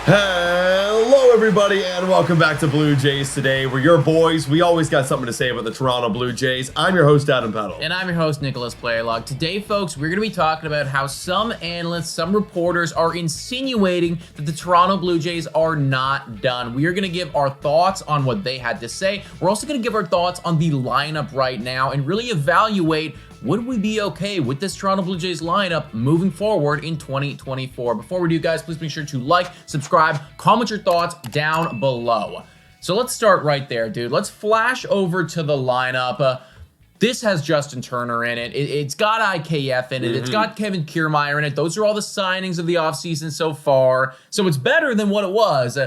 Hello everybody and welcome back to Blue Jays Today. We're your boys. We always got something to say about the Toronto Blue Jays. I'm your host, Adam Peddle. And I'm your host, Nicholas Playerlog. Today, folks, we're going to be talking about how some analysts, some reporters are insinuating that the Toronto Blue Jays are not done. We are going to give our thoughts on what they had to say. We're also going to give our thoughts on the lineup right now and really evaluate, would we be okay with this Toronto Blue Jays lineup moving forward in 2024? Before we do, guys, please make sure to like, subscribe, comment your thoughts down below. So let's start right there, dude. Let's flash over to the lineup. This has Justin Turner in it. It's got IKF in it. It's got Kevin Kiermaier in it. Those are all the signings of the offseason so far. So it's better than what it was.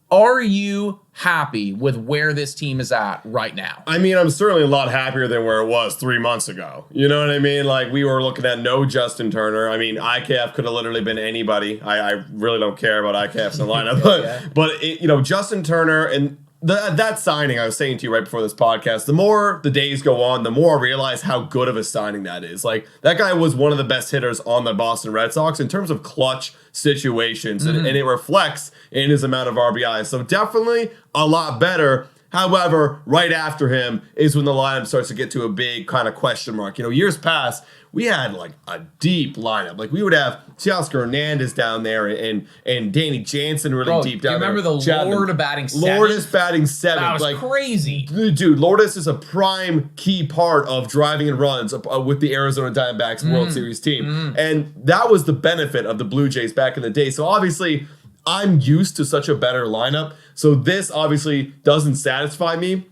Are you happy with where this team is at right now? I mean, I'm certainly a lot happier than where it was 3 months ago. You know what I mean? Like, we were looking at no Justin Turner. I mean, IKF could have literally been anybody. I really don't care about IKF's in the lineup. But Justin Turner and that signing, I was saying to you right before this podcast, the more the days go on, the more I realize how good of a signing that is. Like, that guy was one of the best hitters on the Boston Red Sox in terms of clutch situations, and it reflects in his amount of RBIs. So definitely a lot better. However, right after him is when the lineup starts to get to a big kind of question mark. Years past, we had like a deep lineup. Like, we would have Teoscar Hernandez down there and Danny Jansen really deep down there. Do you remember the Chapman. Lord batting seventh? Lourdes batting seventh. That was crazy. Dude, Lourdes is a prime key part of driving in runs with the Arizona Diamondbacks World Series team. And that was the benefit of the Blue Jays back in the day. So obviously, I'm used to such a better lineup. So this obviously doesn't satisfy me.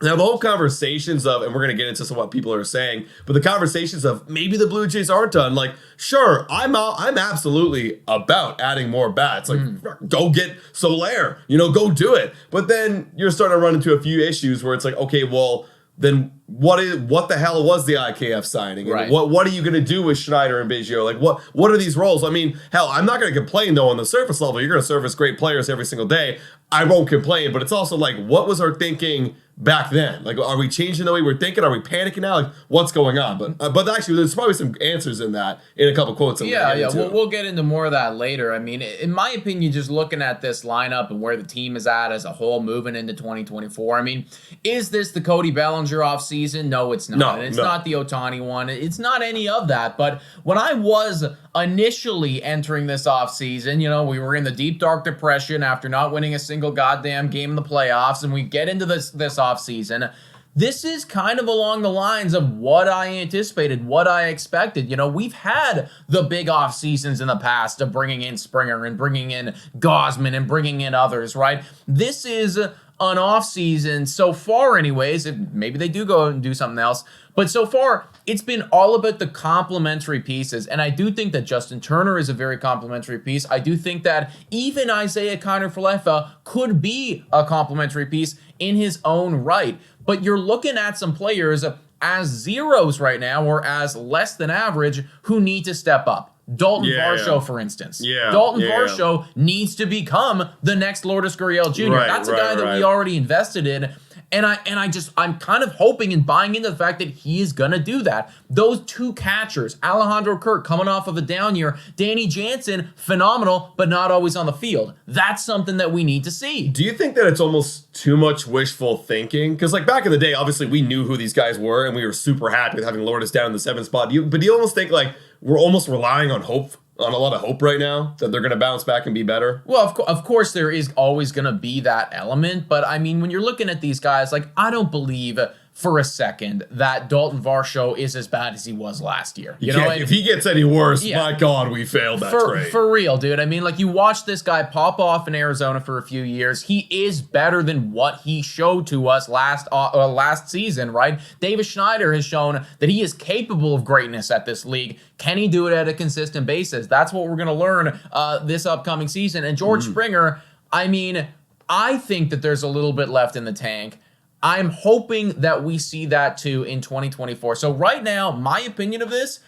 Now, the whole conversations of, and we're going to get into some of what people are saying, but the conversations of maybe the Blue Jays aren't done. Like, sure, I'm absolutely about adding more bats. Like, go get Soler, go do it. But then you're starting to run into a few issues where it's like, okay, well, then what the hell was the IKF signing? And what are you going to do with Schneider and Biggio? Like, what are these roles? I mean, hell, I'm not going to complain, though, on the surface level. You're going to service great players every single day. I won't complain, but it's also like, what was our thinking back then? Like, are we changing the way we're thinking? Are we panicking now? Like, what's going on? But actually, there's probably some answers in that in a couple quotes. We'll get into more of that later. I mean, in my opinion, just looking at this lineup and where the team is at as a whole moving into 2024, I mean, is this the Cody Bellinger offseason? No, it's not. No, it's not the Ohtani one. It's not any of that. But when I was initially entering this offseason, we were in the deep, dark depression after not winning a single goddamn game in the playoffs, and we get into this offseason. This is kind of along the lines of what I anticipated, what I expected. We've had the big off seasons in the past of bringing in Springer and bringing in Gausman and bringing in others, right? This is an off season so far anyways. Maybe they do go and do something else. But so far, it's been all about the complementary pieces. And I do think that Justin Turner is a very complementary piece. I do think that even Isaiah Kiner-Falefa could be a complementary piece in his own right. But you're looking at some players as zeros right now or as less than average who need to step up. Dalton Varsho, for instance. Dalton Varsho needs to become the next Lourdes Gurriel Jr. That's a guy that we already invested in. And I'm kind of hoping and buying into the fact that he is going to do that. Those two catchers, Alejandro Kirk coming off of a down year, Danny Jansen, phenomenal, but not always on the field. That's something that we need to see. Do you think that it's almost too much wishful thinking? Because like back in the day, obviously we knew who these guys were and we were super happy with having Lourdes down in the 7th spot. But do you almost think like we're almost relying on hope? On a lot of hope right now that they're going to bounce back and be better? Well, of course, there is always going to be that element. But I mean, when you're looking at these guys, like, I don't believe for a second that Dalton Varsho is as bad as he was last year. If he gets any worse, my God, we failed that trade. For real, dude. I mean, like, you watch this guy pop off in Arizona for a few years. He is better than what he showed to us last season, right? Davis Schneider has shown that he is capable of greatness at this league. Can he do it at a consistent basis? That's what we're going to learn this upcoming season. And George Springer, I mean, I think that there's a little bit left in the tank. I'm hoping that we see that too in 2024. So right now, my opinion of this,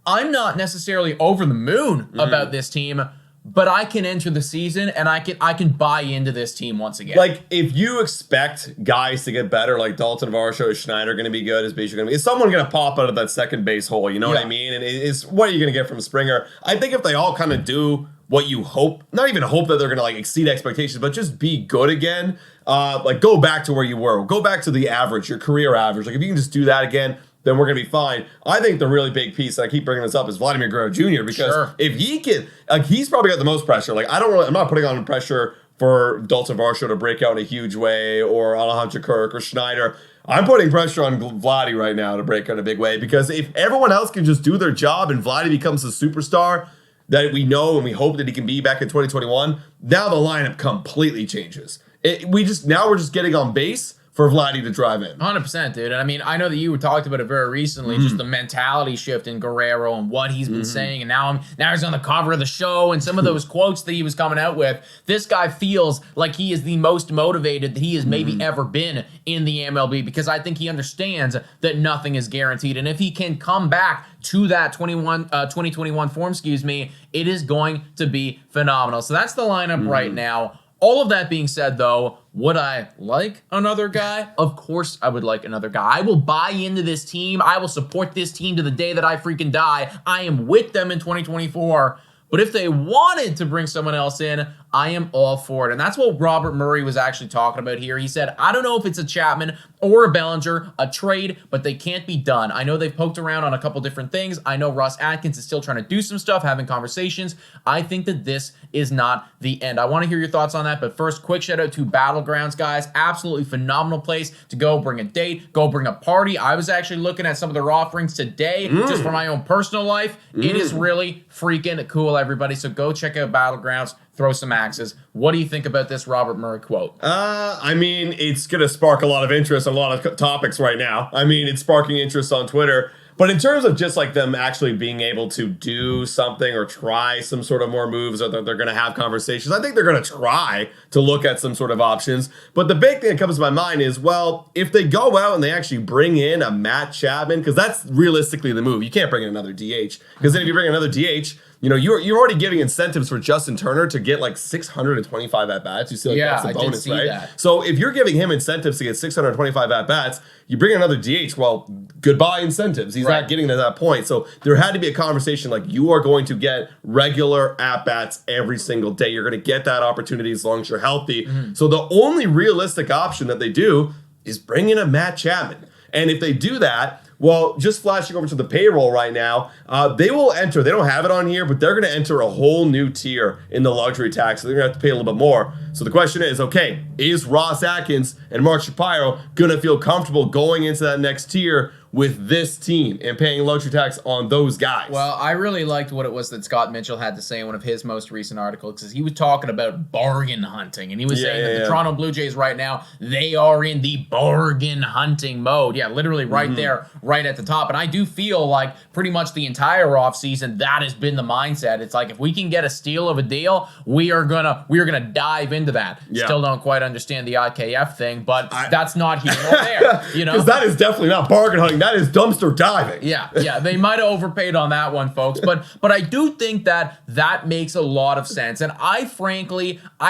I'm not necessarily over the moon about this team, but I can enter the season and I can buy into this team once again. Like, if you expect guys to get better, like Dalton Varsho, is Schneider going to be good? Is Biggio going to be? Is someone going to pop out of that second base hole? You know what I mean? And what are you going to get from Springer? I think if they all kind of do what you hope, not even hope that they're going to like exceed expectations, but just be good again. Like go back to where you were. Go back to the average, your career average. Like if you can just do that again, then we're going to be fine. I think the really big piece, and I keep bringing this up, is Vladimir Jr. Because if he can, like he's probably got the most pressure. Like I'm not putting on pressure for Dalton Varsho to break out in a huge way or Alejandro Kirk or Schneider. I'm putting pressure on Vladdy right now to break out in a big way because if everyone else can just do their job and Vladdy becomes the superstar that we know and we hope that he can be back in 2021, now the lineup completely changes. We're just getting on base for Vladdy to drive in. 100%, dude. And I mean, I know that you talked about it very recently, just the mentality shift in Guerrero and what he's been saying. And now he's on the cover of the show and some of those quotes that he was coming out with. This guy feels like he is the most motivated that he has maybe ever been in the MLB because I think he understands that nothing is guaranteed. And if he can come back to that 2021 form, it is going to be phenomenal. So that's the lineup right now. All of that being said, though, would I like another guy? Of course I would like another guy. I will buy into this team. I will support this team to the day that I freaking die. I am with them in 2024. But if they wanted to bring someone else in, I am all for it. And that's what Robert Murray was actually talking about here. He said, I don't know if it's a Chapman or a Bellinger, a trade, but they can't be done. I know they've poked around on a couple different things. I know Ross Atkins is still trying to do some stuff, having conversations. I think that this is not the end. I want to hear your thoughts on that. But first, quick shout out to Battlegrounds, guys. Absolutely phenomenal place to go bring a date, go bring a party. I was actually looking at some of their offerings today just for my own personal life. It is really freaking cool, everybody. So go check out Battlegrounds. Throw some axes. What do you think about this Robert Murray quote? I mean, it's going to spark a lot of interest on a lot of topics right now. I mean, it's sparking interest on Twitter. But in terms of just like them actually being able to do something or try some sort of more moves or that they're going to have conversations, I think they're going to try to look at some sort of options. But the big thing that comes to my mind is, well, if they go out and they actually bring in a Matt Chapman, because that's realistically the move. You can't bring in another DH. Because then if you bring another DH, you know, you're already giving incentives for Justin Turner to get like 625 at-bats. You see like that's a bonus, right? That. So if you're giving him incentives to get 625 at-bats, you bring another DH, well, goodbye incentives. He's not getting to that point. So there had to be a conversation like you are going to get regular at-bats every single day. You're going to get that opportunity as long as you're healthy. So the only realistic option that they do is bring in a Matt Chapman. And if they do that, well, just flashing over to the payroll right now, they will enter. They don't have it on here, but they're going to enter a whole new tier in the luxury tax. So they're going to have to pay a little bit more. So the question is, okay, is Ross Atkins and Mark Shapiro going to feel comfortable going into that next tier with this team and paying luxury tax on those guys? Well, I really liked what it was that Scott Mitchell had to say in one of his most recent articles because he was talking about bargain hunting. And he was saying that the Toronto Blue Jays right now, they are in the bargain hunting mode. Yeah, literally right there, right at the top. And I do feel like pretty much the entire offseason, that has been the mindset. It's like if we can get a steal of a deal, we are gonna dive into that. Yeah. Still don't quite understand the IKF thing, but that's not here nor there. You know, because that is definitely not bargain hunting. That is dumpster diving. Yeah, they might have overpaid on that one, folks. But I do think that makes a lot of sense. And I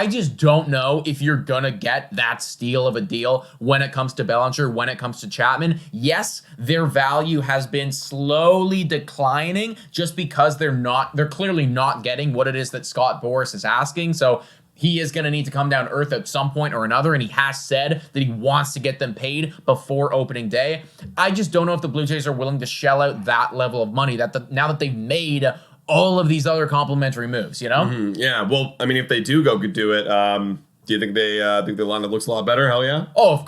just don't know if you're gonna get that steal of a deal when it comes to Bellinger, when it comes to Chapman. Yes, their value has been slowly declining just because they're clearly not getting what it is that Scott Boras is asking. So he is going to need to come down to earth at some point or another, and he has said that he wants to get them paid before opening day. I just don't know if the Blue Jays are willing to shell out that level of money now that they've made all of these other complimentary moves, you know? Yeah, well, I mean, if they do do it, do you think think the lineup looks a lot better? Hell yeah. Oh,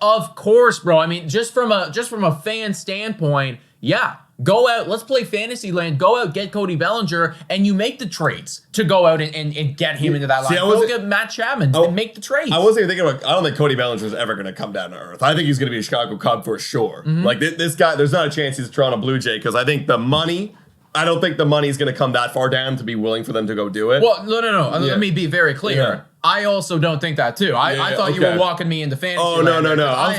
of course, bro. I mean, just from a fan standpoint, yeah. Go out, let's play Fantasyland. Go out, get Cody Bellinger, and you make the trades to go out and get him into that line. Go get Matt Chapman and make the trades. I wasn't even thinking about, I don't think Cody Bellinger is ever going to come down to earth. I think he's going to be a Chicago Cub for sure. Like this guy, there's not a chance he's a Toronto Blue Jay because I think I don't think the money's going to come that far down to be willing for them to go do it. Well, no. Let me be very clear. Yeah. I also don't think that too. I thought you were walking me into fantasy. Oh, no.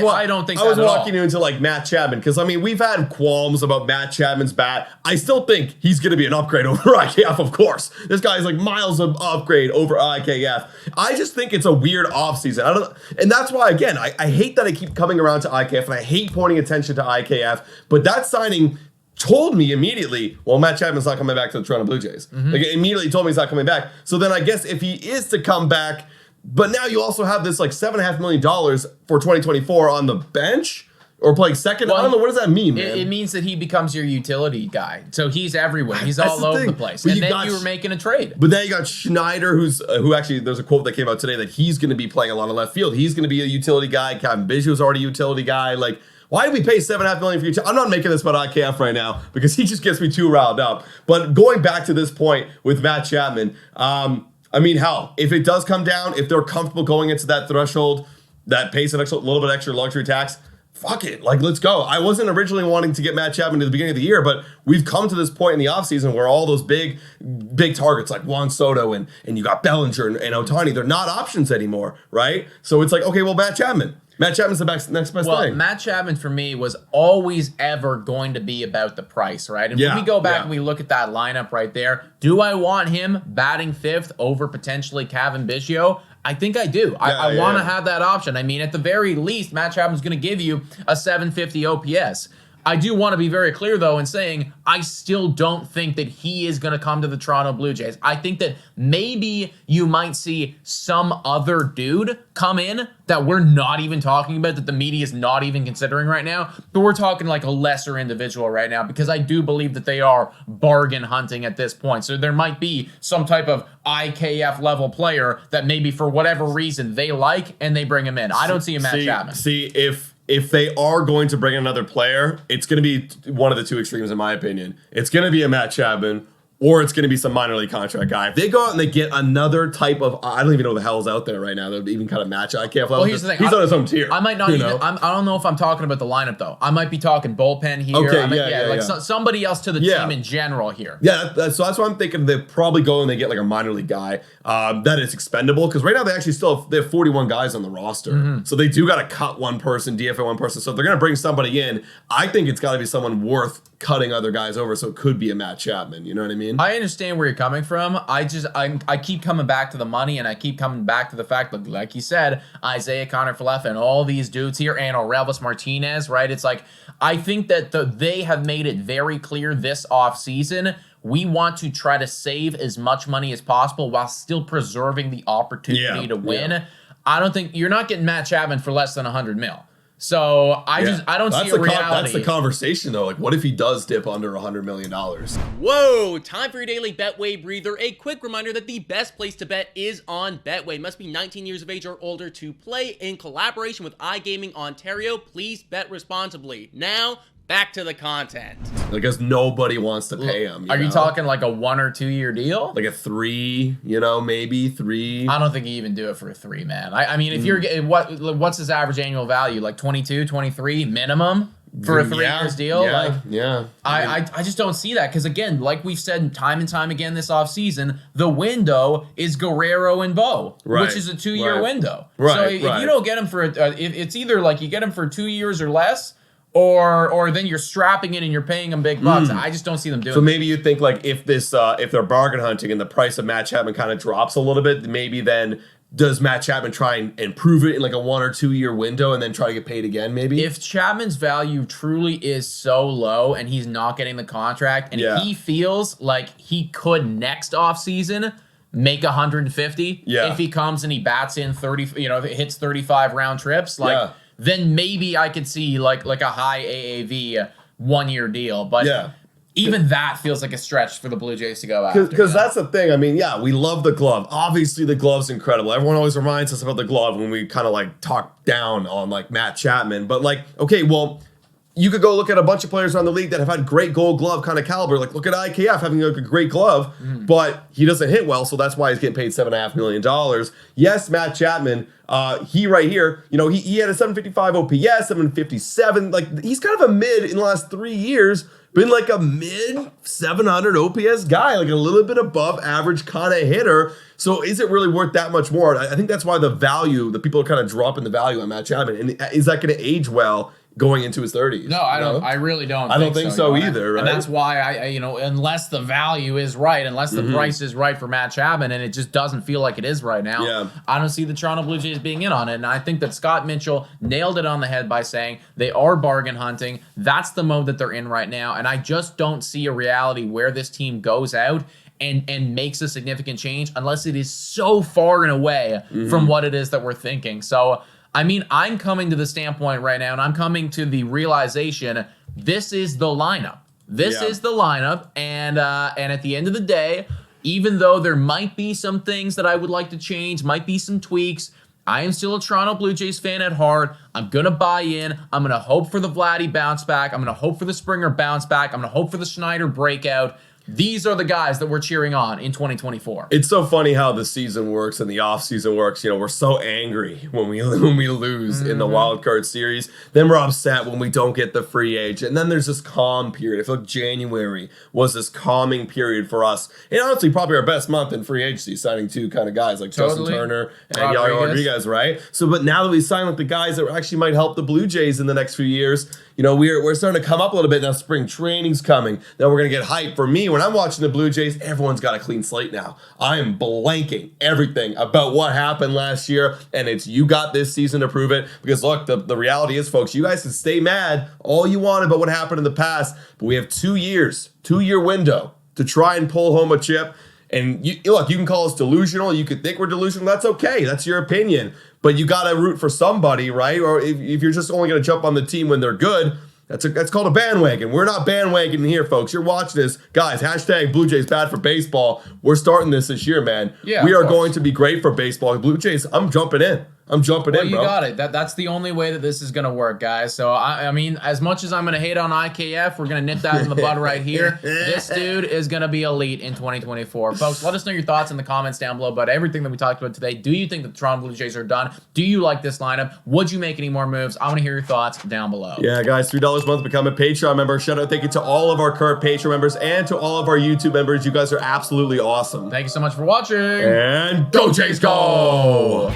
I don't think I was walking you into like Matt Chapman because I mean we've had qualms about Matt Chapman's bat. I still think he's going to be an upgrade over IKF, of course. This guy is like miles of upgrade over IKF. I just think it's a weird offseason. And that's why again I hate that I keep coming around to IKF and I hate pointing attention to IKF. But that signing told me immediately, well, Matt Chapman's not coming back to the Toronto Blue Jays. Like, immediately told me he's not coming back. So then I guess if he is to come back, but now you also have this like $7.5 million for 2024 on the bench or playing second. Well, I don't know. What does that mean, man? It means that he becomes your utility guy. So he's everywhere. He's all over the place. But and then you were making a trade. But then you got Schneider, who actually, there's a quote that came out today that he's going to be playing a lot of left field. He's going to be a utility guy. Kevin Biggio's already a utility guy. Like, why did we pay $7.5 million for utility? I'm not making this about IKF right now because he just gets me too riled up. But going back to this point with Matt Chapman, I mean, hell, if it does come down, if they're comfortable going into that threshold, that pays a little bit extra luxury tax, fuck it. Like, let's go. I wasn't originally wanting to get Matt Chapman to the beginning of the year, but we've come to this point in the offseason where all those big targets like Juan Soto and you got Bellinger and Ohtani, they're not options anymore, right? So it's like, okay, well, Matt Chapman's the next best thing. Well, Matt Chapman for me was always ever going to be about the price, right? And when we go back and we look at that lineup right there, do I want him batting fifth over potentially Kevin Biggio? I think I do. I want to have that option. I mean, at the very least, Matt Chapman's going to give you a 750 OPS. I do want to be very clear, though, in saying I still don't think that he is going to come to the Toronto Blue Jays. I think that maybe you might see some other dude come in that we're not even talking about, that the media is not even considering right now. But we're talking like a lesser individual right now because I do believe that they are bargain hunting at this point. So there might be some type of IKF level player that maybe for whatever reason they like and they bring him in. I don't see a Matt Chapman. See, if they are going to bring in another player, it's going to be one of the two extremes, in my opinion. It's going to be a Matt Chapman, or it's going to be some minor league contract guy. If they go out and they get another type of, I don't even know what the hell's out there right now that would even kind of match IKF level. Well, here's the thing. He's on his own tier. I might not even, I don't know if I'm talking about the lineup, though. I might be talking bullpen here. Okay, somebody else to the team in general here. Yeah, so that's what I'm thinking. They probably go and they get like a minor league guy that is expendable, because right now they have 41 guys on the roster. So they do got to cut one person, DFA one person. So if they're going to bring somebody in, I think it's got to be someone worth cutting other guys over. So it could be a Matt Chapman. You know what I mean? I understand where you're coming from. I keep coming back to the money, and I keep coming back to the fact that, like you said, Isaiah Connor-Falefa and all these dudes here, and Orelvis Martinez, right? It's like, I think that they have made it very clear this offseason, we want to try to save as much money as possible while still preserving the opportunity to win. Yeah. I don't think you're not getting Matt Chapman for less than 100 mil. So I don't see a reality. That's the conversation, though. Like, what if he does dip under $100 million? Whoa! Time for your daily Betway breather. A quick reminder that the best place to bet is on Betway. Must be 19 years of age or older to play. In collaboration with iGaming Ontario, please bet responsibly. Now, back to the content. Because nobody wants to pay him. You talking like a 1 or 2 year deal? Like a 3, maybe 3. I don't think you even do it for a 3, man. I mean, if you're what's his average annual value? Like 22, 23 minimum for a 3 years deal? I just don't see that, because again, like we've said time and time again this offseason, the window is Guerrero and Bo, which is a 2-year window. So if you don't get him for it's either like you get him for 2 years or less, or then you're strapping in and you're paying them big bucks. I just don't see them doing So maybe you think like if they're bargain hunting and the price of Matt Chapman kind of drops a little bit, maybe then does Matt Chapman try and improve it in like a 1 or 2 year window and then try to get paid again maybe? If Chapman's value truly is so low and he's not getting the contract and he feels like he could next offseason make 150 if he comes and he bats in 30, hits 35 round trips, then maybe I could see like a high AAV 1 year deal. But even that feels like a stretch for the Blue Jays to go after. Because that's the thing. I mean, we love the glove. Obviously, the glove's incredible. Everyone always reminds us about the glove when we kind of like talk down on like Matt Chapman. But like, okay, well, you could go look at a bunch of players around the league that have had great gold glove kind of caliber. Like, look at IKF having a great glove, but he doesn't hit well, so that's why he's getting paid $7.5 million. Yes, Matt Chapman, he right here, he had a 755 OPS, 757. Like, he's kind of a mid in the last 3 years, been like a mid 700 OPS guy, like a little bit above average kind of hitter. So is it really worth that much more? I think that's why the people are kind of dropping the value on Matt Chapman. And is that going to age well going into his 30s. No, I don't. I really don't. I don't think so you know? either. Right? And that's why I, you know, unless the value is right, unless the price is right for Matt Chapman, and it just doesn't feel like it is right now. Yeah. I don't see the Toronto Blue Jays being in on it. And I think that Scott Mitchell nailed it on the head by saying they are bargain hunting. That's the mode that they're in right now. And I just don't see a reality where this team goes out and makes a significant change unless it is so far and away from what it is that we're thinking. So, I mean, I'm coming to the standpoint right now, and I'm coming to the realization this is the lineup. This is the lineup, and at the end of the day, even though there might be some things that I would like to change, might be some tweaks, I am still a Toronto Blue Jays fan at heart. I'm going to buy in. I'm going to hope for the Vladdy bounce back. I'm going to hope for the Springer bounce back. I'm going to hope for the Schneider breakout. These are the guys that we're cheering on in 2024. It's so funny how the season works and the offseason works. You know, we're so angry when we lose in the wild card series. Then we're upset when we don't get the free agent. And then there's this calm period. I feel like January was this calming period for us. And honestly, probably our best month in free agency, signing two kind of guys like Justin Turner and Yari Rodriguez, right? So, but now that we signed with the guys that actually might help the Blue Jays in the next few years, you know, we're starting to come up a little bit now. Spring training's coming. Then we're going to get hype. For me, when I'm watching the Blue Jays, everyone's got a clean slate now. I am blanking everything about what happened last year, and it's you got this season to prove it. Because look, the reality is, folks, you guys can stay mad all you want about what happened in the past, but we have 2 years, 2-year window to try and pull home a chip. And look, you can call us delusional. You could think we're delusional. That's okay. That's your opinion. But you got to root for somebody, right? Or if you're just only going to jump on the team when they're good, that's called a bandwagon. We're not bandwagoning here, folks. You're watching this. Guys, hashtag Blue Jays bad for baseball. We're starting this year, man. Yeah, we are going to be great for baseball. Blue Jays, I'm jumping in. I'm jumping in, bro. You got it. That's the only way that this is going to work, guys. So, I mean, as much as I'm going to hate on IKF, we're going to nip that in the bud right here. This dude is going to be elite in 2024. Folks, let us know your thoughts in the comments down below about everything that we talked about today. Do you think that the Toronto Blue Jays are done? Do you like this lineup? Would you make any more moves? I want to hear your thoughts down below. Yeah, guys, $3 a month, become a Patreon member. Shout out, thank you to all of our current Patreon members and to all of our YouTube members. You guys are absolutely awesome. Thank you so much for watching. And go Jays, go!